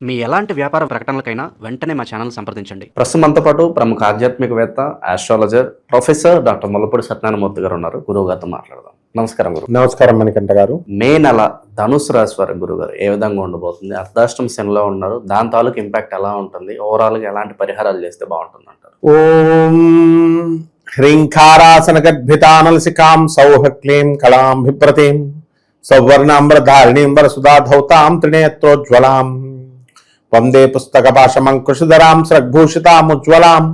మీ ఎలాంటి వ్యాపార ప్రకటనలకైనా వెంటనే మా ఛానల్ సంప్రదించండి. ప్రస్తుతం మనతో పాటు ప్రముఖ ఆధ్యాత్మికవేత్త, astrologer, professor doctor Mullapudi Satyanarayana Murthy గారు ఉన్నారు. గురువు గారితో మాట్లాడదాం. నమస్కారం గురు. నమస్కారం మణికంఠ గారు. మే నెల ధనుసు రాశి వారి గురువు గారు ఏ విధంగా ఉండబోతుంది? అర్ధాష్టమ శనిలో ఉన్నారు, దాని తాలూకు ఇంపాక్ట్ ఎలా ఉంటుంది? ఓవరాల్ గా ఎలాంటి పరిహారాలు చేస్తే బాగుంటుంది అంటారు? ఓం హ్రీంకారాసన గద్భితానలసికాం సౌహ క్లీం కళాం బిభ్రతీం సౌవర్ణాంబరధారిణీం వరసుధాధౌతాం త్రినేత్రోజ్వలాం వందే పుస్తకపాశమంకుశధరాం స్రగ్భూషితాముజ్వలాం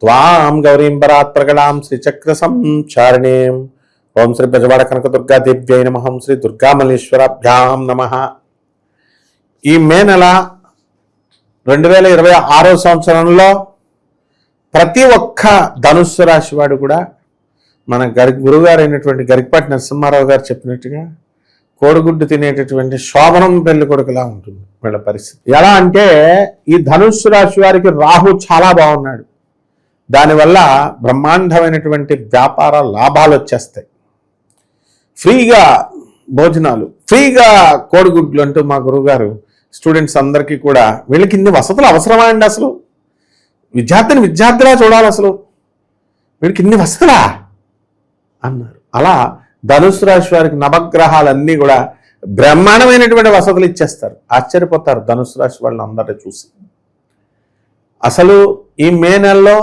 త్వాం గౌరీం పరాత్ ప్రగడాం శ్రీచక్ర సంచారిణీం. ఓం శ్రీ బెజవాడ కనక దుర్గా దేవ్యై నమః. శ్రీ దుర్గామల్లేశ్వరాభ్యాం నమః. ఈ మే నెల 2026 సంవత్సరంలో ప్రతి ఒక్క ధనుస్సు రాశి వాడు కూడా మన గురుగారు అయినటువంటి గరికపాటి నరసింహారావు గారు చెప్పినట్టుగా కోడిగుడ్డు తినేటటువంటి శోభనం పెళ్లి కొడుకులా ఉంటుంది వీళ్ళ పరిస్థితి. ఎలా అంటే ఈ ధనుస్సు రాశి వారికి రాహు చాలా బాగున్నాడు. దానివల్ల బ్రహ్మాండమైనటువంటి వ్యాపార లాభాలు వచ్చేస్తాయి. ఫ్రీగా భోజనాలు, ఫ్రీగా కోడిగుడ్లు అంటూ మా గురువుగారు స్టూడెంట్స్ అందరికీ కూడా వీళ్ళకి ఇన్ని వసతులు అవసరమా అండి? అసలు విద్యార్థిలా చూడాలి. అసలు వీళ్ళకి ఇన్ని వసతులా అన్నారు. అలా ధనుసు రాశి వారికి నవగ్రహాలన్నీ కూడా బ్రహ్మాండమైనటువంటి వసతులు ఇచ్చేస్తారు. ఆశ్చర్యపోతారు ధనుసు రాశి వాళ్ళని అందరూ చూసి. అసలు ఈ మే నెలలో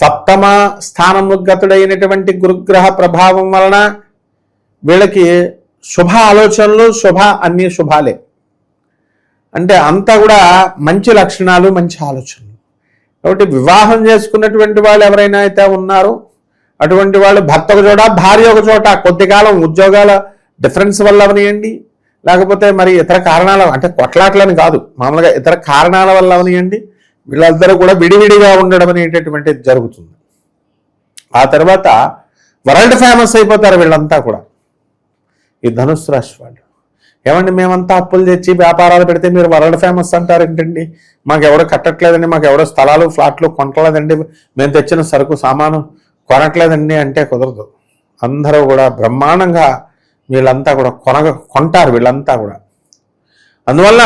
సప్తమ స్థానముగతుడైనటువంటి గురుగ్రహ ప్రభావం వలన వీళ్ళకి శుభ ఆలోచనలు, అన్ని శుభాలే. అంటే అంతా కూడా మంచి లక్షణాలు, మంచి ఆలోచనలు. కాబట్టి వివాహం చేసుకున్నటువంటి వాళ్ళు ఎవరైనా అయితే ఉన్నారో అటువంటి వాళ్ళు భర్త ఒక చోట, భార్య ఒక చోట, కొద్ది కాలం ఉద్యోగాల డిఫరెన్స్ వల్ల అవనియండి, లేకపోతే మరి ఇతర కారణాల, అంటే కొట్లాట్లని కాదు, మామూలుగా ఇతర కారణాల వల్ల అవనియండి, వీళ్ళందరూ కూడా విడివిడిగా ఉండడం అనేటటువంటిది జరుగుతుంది. ఆ తర్వాత వరల్డ్ ఫేమస్ అయిపోతారు వీళ్ళంతా కూడా. ఈ ధనుస్సు రాశి వాళ్ళు ఏమండి, మేమంతా అప్పులు తెచ్చి వ్యాపారాలు పెడితే మీరు వరల్డ్ ఫేమస్ అంటారు ఏంటండి? మాకు ఎవడో కట్టట్లేదండి, మాకు ఎవడో స్థలాలు ఫ్లాట్లు కొనట్లేదండి, మేము తెచ్చిన సరుకు సామాను కొనట్లేదండి అంటే కుదరదు. అందరూ కూడా బ్రహ్మాండంగా వీళ్ళంతా కూడా కొంటారు వీళ్ళంతా కూడా. అందువల్ల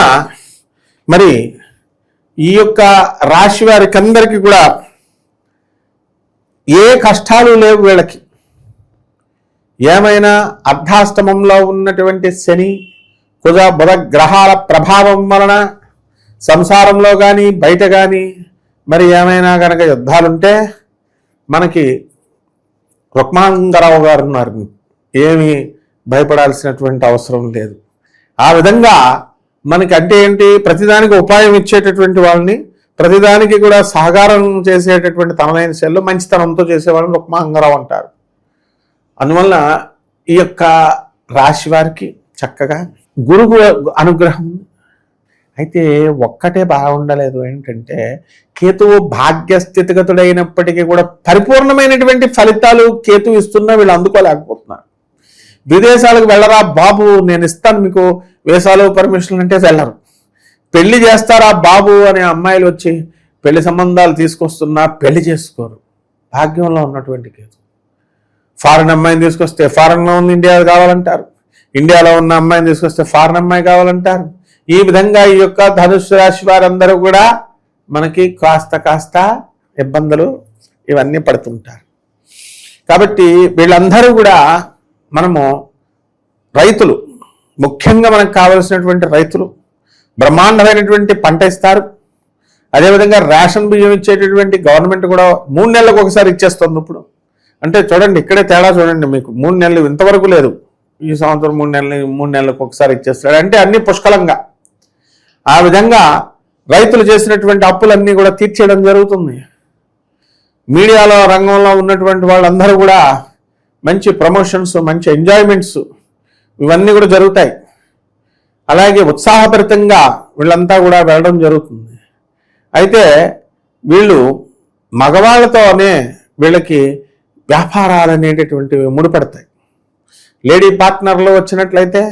మరి ఈ యొక్క రాశి వారికి అందరికీ కూడా ఏ కష్టాలు లేవు వీళ్ళకి. ఏమైనా అర్ధాష్టమంలో ఉన్నటువంటి శని, కుజ, బుధ గ్రహాల ప్రభావం వలన సంసారంలో కానీ బయట కానీ మరి ఏమైనా కనుక యుద్ధాలుంటే మనకి రుక్మాంగరావు గారు ఉన్నారు, ఏమీ భయపడాల్సినటువంటి అవసరం లేదు. ఆ విధంగా మనకి అంటే ఏంటి, ప్రతిదానికి ఉపాయం ఇచ్చేటటువంటి వాళ్ళని, ప్రతిదానికి కూడా సహకారం చేసేటటువంటి తనదైన శైలిలో మంచితనంతో చేసేవాళ్ళని రుక్మాంగరావు అంటారు. అందువల్ల ఈ యొక్క రాశి వారికి చక్కగా గురువు అనుగ్రహం. అయితే ఒక్కటే బాగుండలేదు ఏంటంటే, కేతువు భాగ్యస్థితిగతుడైనప్పటికీ కూడా పరిపూర్ణమైనటువంటి ఫలితాలు కేతు ఇస్తున్నా వీళ్ళు అందుకోలేకపోతున్నారు. విదేశాలకు వెళ్ళరా బాబు, నేను ఇస్తాను మీకు వీసాలు పర్మిషన్లు అంటే వెళ్ళరు. పెళ్లి చేస్తారా బాబు అనే అమ్మాయిలు వచ్చి పెళ్లి సంబంధాలు తీసుకొస్తున్నా పెళ్లి చేసుకోరు. భాగ్యంలో ఉన్నటువంటి కేతు. ఫారెన్ అమ్మాయిని తీసుకొస్తే ఫారెన్లో ఉన్న ఇండియా కావాలంటారు, ఇండియాలో ఉన్న అమ్మాయిని తీసుకొస్తే ఫారెన్ అమ్మాయి కావాలంటారు. ఈ విధంగా ఈ యొక్క ధనుస్సు రాశి వారందరూ కూడా మనకి కాస్త ఇబ్బందులు ఇవన్నీ పడుతుంటారు. కాబట్టి వీళ్ళందరూ కూడా మనము రైతులు, ముఖ్యంగా మనకు కావలసినటువంటి రైతులు బ్రహ్మాండమైనటువంటి పంట ఇస్తారు. అదేవిధంగా రేషన్ బియ్యం ఇచ్చేటటువంటి గవర్నమెంట్ కూడా 3 నెలలకు ఒకసారి ఇచ్చేస్తుంది. ఇప్పుడు అంటే చూడండి, ఇక్కడే తేడా చూడండి. మీకు 3 నెలలు ఇంతవరకు లేదు, ఈ సంవత్సరం 3 నెలలకు ఒకసారి ఇచ్చేస్తాడు. అంటే అన్ని పుష్కలంగా. ఆ విధంగా రైతులు చేసినటువంటి అప్పులన్నీ కూడా తీర్చేయడం జరుగుతుంది. మీడియాలో రంగంలో ఉన్నటువంటి వాళ్ళందరూ కూడా మంచి ప్రమోషన్స్, మంచి ఎంజాయ్మెంట్స్ ఇవన్నీ కూడా జరుగుతాయి. అలాగే ఉత్సాహభరితంగా వీళ్ళంతా కూడా వెళ్ళడం జరుగుతుంది. అయితే వీళ్ళు మగవాళ్ళతోనే వీళ్ళకి వ్యాపారాలు అనేటటువంటివి ముడిపడతాయి. లేడీ పార్ట్నర్లు వచ్చినట్లయితే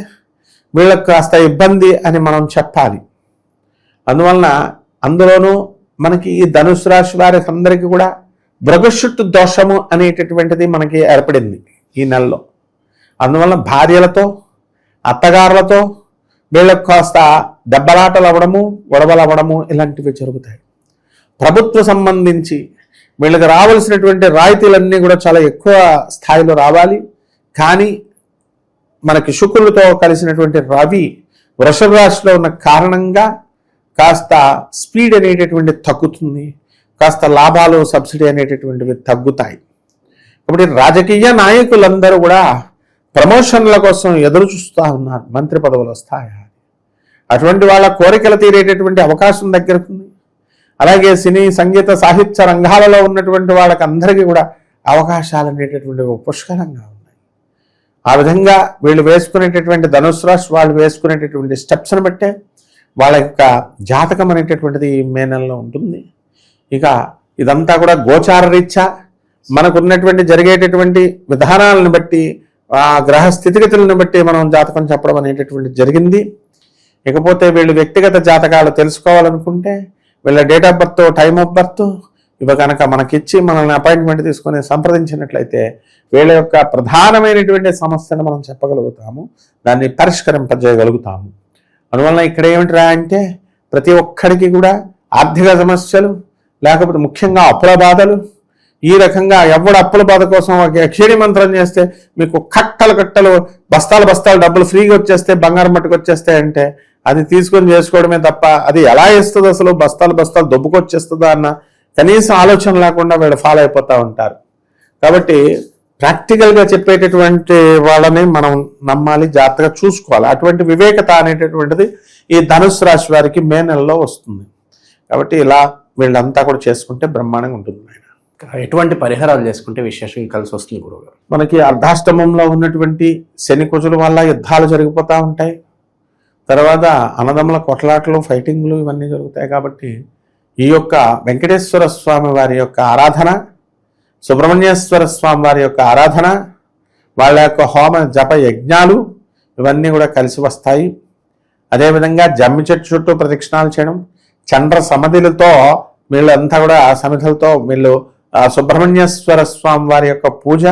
వీళ్ళకి కాస్త ఇబ్బంది అని మనం చెప్పాలి. అందువలన అందులోనూ మనకి ఈ ధనుసు రాశి వారికి అందరికీ కూడా భృగశుట్టు దోషము అనేటటువంటిది మనకి ఏర్పడింది ఈ నెలలో. అందువలన భార్యలతో, అత్తగారులతో వీళ్ళకు కాస్త దెబ్బలాటలు అవ్వడము, గొడవలు అవ్వడము ఇలాంటివి జరుగుతాయి. ప్రభుత్వ సంబంధించి వీళ్ళకి రావాల్సినటువంటి రాయితీలన్నీ కూడా చాలా ఎక్కువ స్థాయిలో రావాలి. కానీ మనకి శుక్రులతో కలిసినటువంటి రవి వృషభ రాశిలో ఉన్న కారణంగా కాస్త స్పీడ్ అనేటటువంటి తగ్గుతుంది, కాస్త లాభాలు సబ్సిడీ అనేటటువంటివి తగ్గుతాయి. కాబట్టి రాజకీయ నాయకులందరూ కూడా ప్రమోషన్ల కోసం ఎదురు చూస్తూ ఉన్నారు. మంత్రి పదవులు వస్తాయా, అటువంటి వాళ్ళ కోరికలు తీరేటటువంటి అవకాశం దగ్గరకు ఉంది. అలాగే సినీ, సంగీత, సాహిత్య రంగాలలో ఉన్నటువంటి వాళ్ళకి అందరికీ కూడా అవకాశాలు అనేటటువంటివి పుష్కలంగా ఉన్నాయి. ఆ విధంగా వీళ్ళు వేసుకునేటటువంటి ధనుసు రాశి వాళ్ళు వేసుకునేటటువంటి స్టెప్స్ని బట్టే వాళ్ళ యొక్క జాతకం అనేటటువంటిది మే నెలలో ఉంటుంది. ఇక ఇదంతా కూడా గోచార రీత్యా మనకున్నటువంటి జరిగేటటువంటి విధానాలను బట్టి, ఆ గ్రహ స్థితిగతులను బట్టి మనం జాతకం చెప్పడం అనేటటువంటి జరిగింది. ఇకపోతే వీళ్ళు వ్యక్తిగత జాతకాలు తెలుసుకోవాలనుకుంటే వీళ్ళ date of birth, time of birth ఇవి కనుక మనకిచ్చి మనల్ని అపాయింట్మెంట్ తీసుకొని సంప్రదించినట్లయితే వీళ్ళ యొక్క ప్రధానమైనటువంటి సమస్యను మనం చెప్పగలుగుతాము, దాన్ని పరిష్కరింపజేయగలుగుతాము. అందువలన ఇక్కడ ఏమిటిరా అంటే ప్రతి ఒక్కడికి కూడా ఆర్థిక సమస్యలు, లేకపోతే ముఖ్యంగా అప్పుల బాధలు, ఈ రకంగా ఎవడు అప్పుల బాధ కోసం క్షీణి మంత్రం చేస్తే మీకు కట్టలు బస్తాలు డబ్బులు ఫ్రీగా వచ్చేస్తే, బంగారం మట్టుకు వచ్చేస్తాయి అంటే అది తీసుకొని చేసుకోవడమే తప్ప అది ఎలా ఇస్తుంది, అసలు బస్తాలు దొబ్బుకొచ్చేస్తుందా అన్న కనీసం ఆలోచన లేకుండా వీళ్ళు ఫాలో అయిపోతూ ఉంటారు. కాబట్టి ప్రాక్టికల్గా చెప్పేటటువంటి వాళ్ళని మనం నమ్మాలి, జాగ్రత్తగా చూసుకోవాలి. అటువంటి వివేకత అనేటటువంటిది ఈ ధనుసు రాశి వారికి మే నెలలో వస్తుంది. కాబట్టి ఇలా వీళ్ళంతా కూడా చేసుకుంటే బ్రహ్మాండంగా ఉంటుంది. ఎటువంటి పరిహారాలు చేసుకుంటే విశేషంగా కలిసి వస్తుంది గురువుగారు? మనకి అర్ధాష్టమంలో ఉన్నటువంటి శని కుజుల వల్ల యుద్ధాలు జరిగిపోతూ ఉంటాయి. తర్వాత అన్నదమ్ముల కొట్లాటలు, ఫైటింగ్లు ఇవన్నీ జరుగుతాయి. కాబట్టి ఈ యొక్క వెంకటేశ్వర స్వామి వారి యొక్క ఆరాధన, సుబ్రహ్మణ్యేశ్వర స్వామి వారి యొక్క ఆరాధన, వాళ్ళ యొక్క హోమ జప యజ్ఞాలు ఇవన్నీ కూడా కలిసి వస్తాయి. అదేవిధంగా జమ్మి చెట్టు చుట్టూ ప్రదక్షిణాలు చేయడం, చంద్ర సమిధులతో వీళ్ళంతా కూడా సమిధులతో వీళ్ళు సుబ్రహ్మణ్యేశ్వర స్వామి వారి యొక్క పూజ,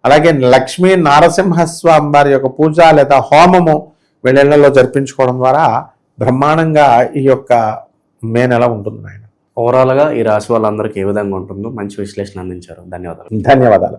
అలాగే లక్ష్మీ నారసింహస్వామి వారి యొక్క పూజ లేదా హోమము వీళ్ళలో జరిపించుకోవడం ద్వారా బ్రహ్మాండంగా ఈ యొక్క మే నెల ఉంటుంది. ఆయన ఓవరాల్గా ఈ రాశి వాళ్ళందరికీ ఏ విధంగా ఉంటుందో మంచి విశ్లేషణ అందించారు. ధన్యవాదాలు. ధన్యవాదాలు.